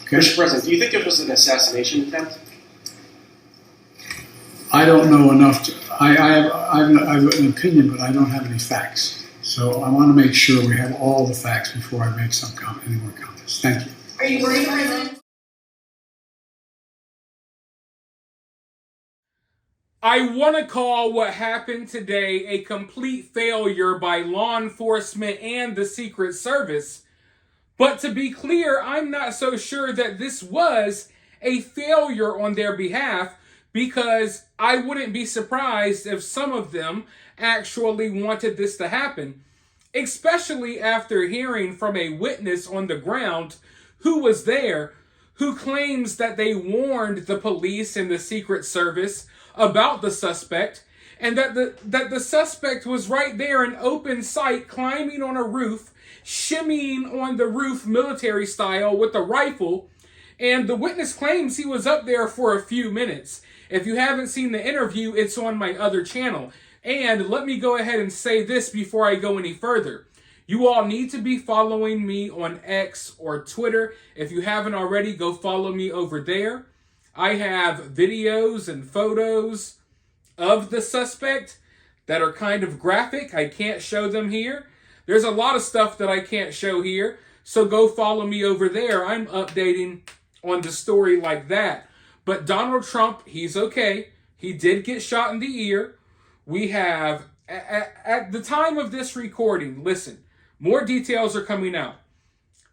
Okay. Mr. President, do you think it was an assassination attempt? I don't know enough. I have an opinion, but I don't have any facts. So I want to make sure we have all the facts before I make any more comments. Thank you. Are you worried, President? I want to call what happened today a complete failure by law enforcement and the Secret Service. But to be clear, I'm not so sure that this was a failure on their behalf, because I wouldn't be surprised if some of them actually wanted this to happen, especially after hearing from a witness on the ground who was there, who claims that they warned the police and the Secret Service about the suspect, and that the suspect was right there in open sight, climbing on a roof, shimmying on the roof military style with a rifle, and the witness claims he was up there for a few minutes. If you haven't seen the interview, it's on my other channel. And let me go ahead and say this before I go any further. You all need to be following me on X or Twitter. If you haven't already, go follow me over there. I have videos and photos of the suspect that are kind of graphic. I can't show them here. There's a lot of stuff that I can't show here, so go follow me over there. I'm updating on the story like that. But Donald Trump, he's okay. He did get shot in the ear. We have, at the time of this recording, listen, more details are coming out.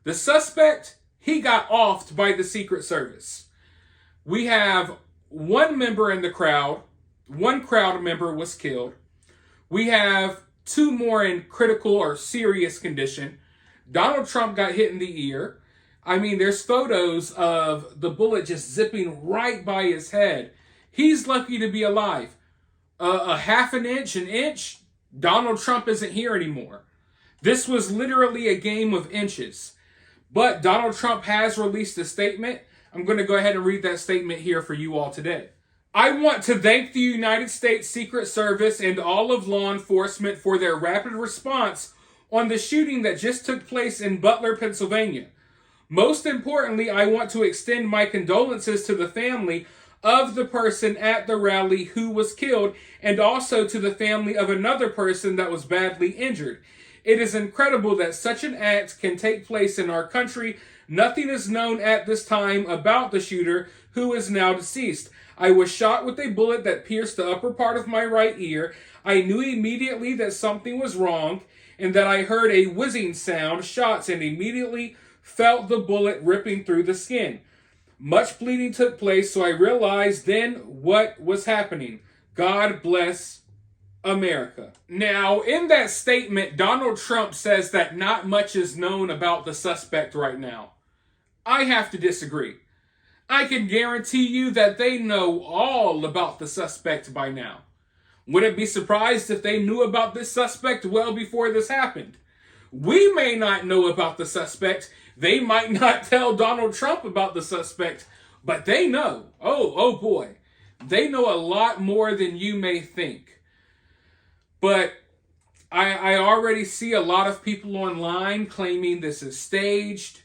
The suspect, he got offed by the Secret Service. We have one member in the crowd. One crowd member was killed. We have two more in critical or serious condition. Donald Trump got hit in the ear. I mean, there's photos of the bullet just zipping right by his head. He's lucky to be alive. A half an inch, Donald Trump isn't here anymore. This was literally a game of inches. But Donald Trump has released a statement. I'm going to go ahead and read that statement here for you all today. I want to thank the United States Secret Service and all of law enforcement for their rapid response on the shooting that just took place in Butler, Pennsylvania. Most importantly, I want to extend my condolences to the family of the person at the rally who was killed, and also to the family of another person that was badly injured. It is incredible that such an act can take place in our country. Nothing is known at this time about the shooter, who is now deceased. I was shot with a bullet that pierced the upper part of my right ear. I knew immediately that something was wrong, and that I heard a whizzing sound, shots, and immediately felt the bullet ripping through the skin. Much bleeding took place, so I realized then what was happening. God bless America. Now, in that statement, Donald Trump says that not much is known about the suspect right now. I have to disagree. I can guarantee you that they know all about the suspect by now. Wouldn't be surprised if they knew about this suspect well before this happened. We may not know about the suspect. They might not tell Donald Trump about the suspect, but they know. Oh boy. They know a lot more than you may think. But I already see a lot of people online claiming this is staged,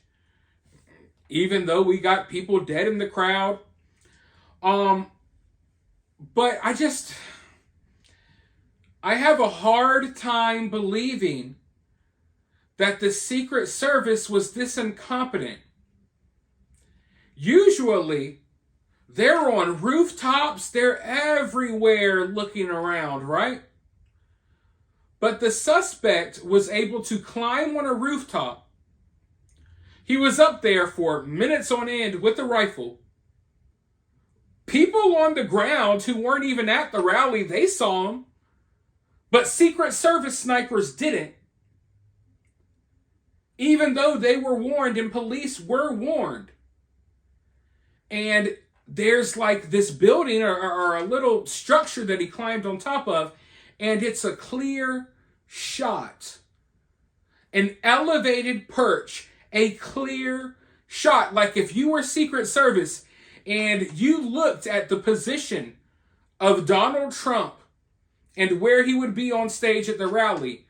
even though we got people dead in the crowd. But I have a hard time believing that the Secret Service was this incompetent. Usually, they're on rooftops, they're everywhere looking around, right? But the suspect was able to climb on a rooftop. He was up there for minutes on end with a rifle. People on the ground who weren't even at the rally, they saw him. But Secret Service snipers didn't. Even though they were warned and police were warned. And there's like this building or a little structure that he climbed on top of, and it's a clear shot. An elevated perch, a clear shot. Like if you were Secret Service and you looked at the position of Donald Trump and where he would be on stage at the rally,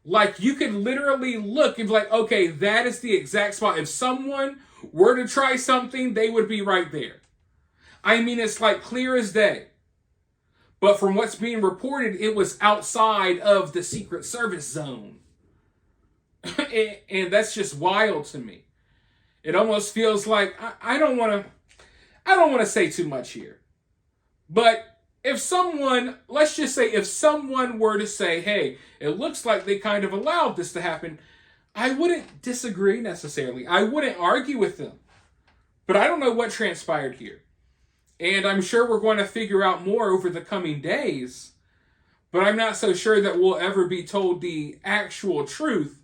like you could literally look and be like, okay, that is the exact spot. If someone were to try something, they would be right there. I mean, it's like clear as day. But from what's being reported, it was outside of the Secret Service zone. And that's just wild to me. It almost feels like I don't want to say too much here. But if someone, let's just say if someone were to say, hey, it looks like they kind of allowed this to happen, I wouldn't disagree necessarily. I wouldn't argue with them. But I don't know what transpired here. And I'm sure we're going to figure out more over the coming days. But I'm not so sure that we'll ever be told the actual truth.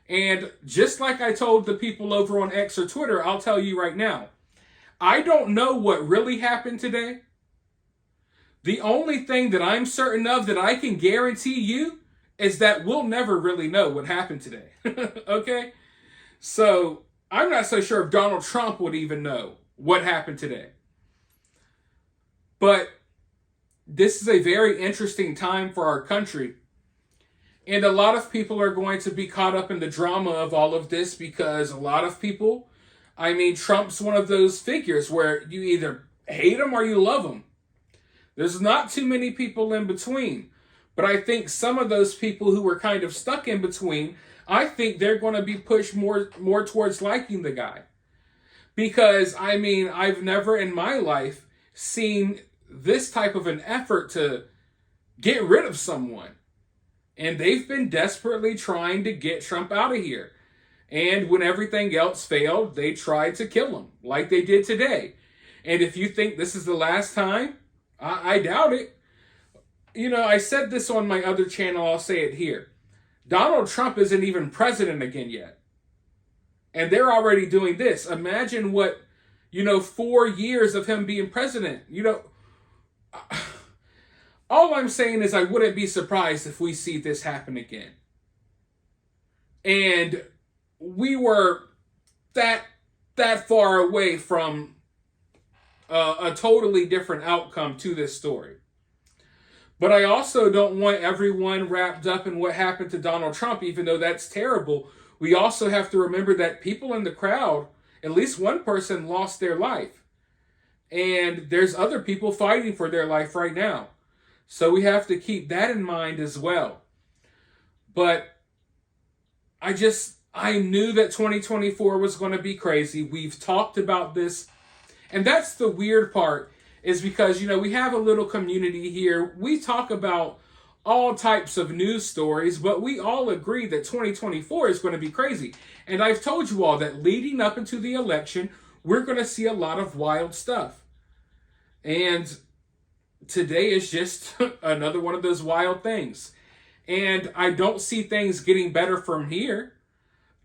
And just like I told the people over on X or Twitter, I'll tell you right now, I don't know what really happened today. The only thing that I'm certain of that I can guarantee you is that we'll never really know what happened today. Okay? So I'm not so sure if Donald Trump would even know what happened today. But this is a very interesting time for our country. And a lot of people are going to be caught up in the drama of all of this because a lot of people, I mean, Trump's one of those figures where you either hate him or you love him. There's not too many people in between. But I think some of those people who were kind of stuck in between, I think they're going to be pushed more towards liking the guy. Because, I mean, I've never in my life seen this type of an effort to get rid of someone. And they've been desperately trying to get Trump out of here. And when everything else failed, they tried to kill him, like they did today. And if you think this is the last time, I doubt it. You know, I said this on my other channel, I'll say it here. Donald Trump isn't even president again yet. And they're already doing this. Imagine what, 4 years of him being president. All I'm saying is I wouldn't be surprised if we see this happen again. And we were that far away from a totally different outcome to this story. But I also don't want everyone wrapped up in what happened to Donald Trump, even though that's terrible. We also have to remember that people in the crowd, at least one person lost their life. And there's other people fighting for their life right now. So we have to keep that in mind as well. But I knew that 2024 was going to be crazy. We've talked about this. And that's the weird part, is because, we have a little community here. We talk about all types of news stories, but we all agree that 2024 is going to be crazy. And I've told you all that leading up into the election, we're going to see a lot of wild stuff. And today is just another one of those wild things. And I don't see things getting better from here.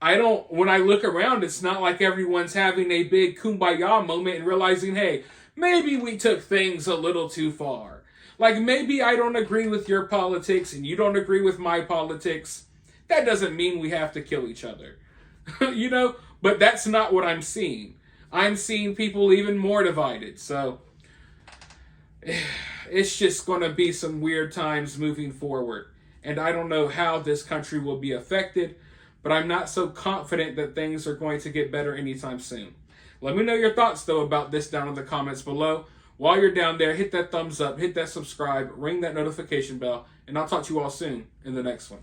When I look around, it's not like everyone's having a big kumbaya moment and realizing, hey, maybe we took things a little too far. Like, maybe I don't agree with your politics and you don't agree with my politics. That doesn't mean we have to kill each other. But that's not what I'm seeing. I'm seeing people even more divided. So it's just going to be some weird times moving forward. And I don't know how this country will be affected, but I'm not so confident that things are going to get better anytime soon. Let me know your thoughts, though, about this down in the comments below. While you're down there, hit that thumbs up, hit that subscribe, ring that notification bell, and I'll talk to you all soon in the next one.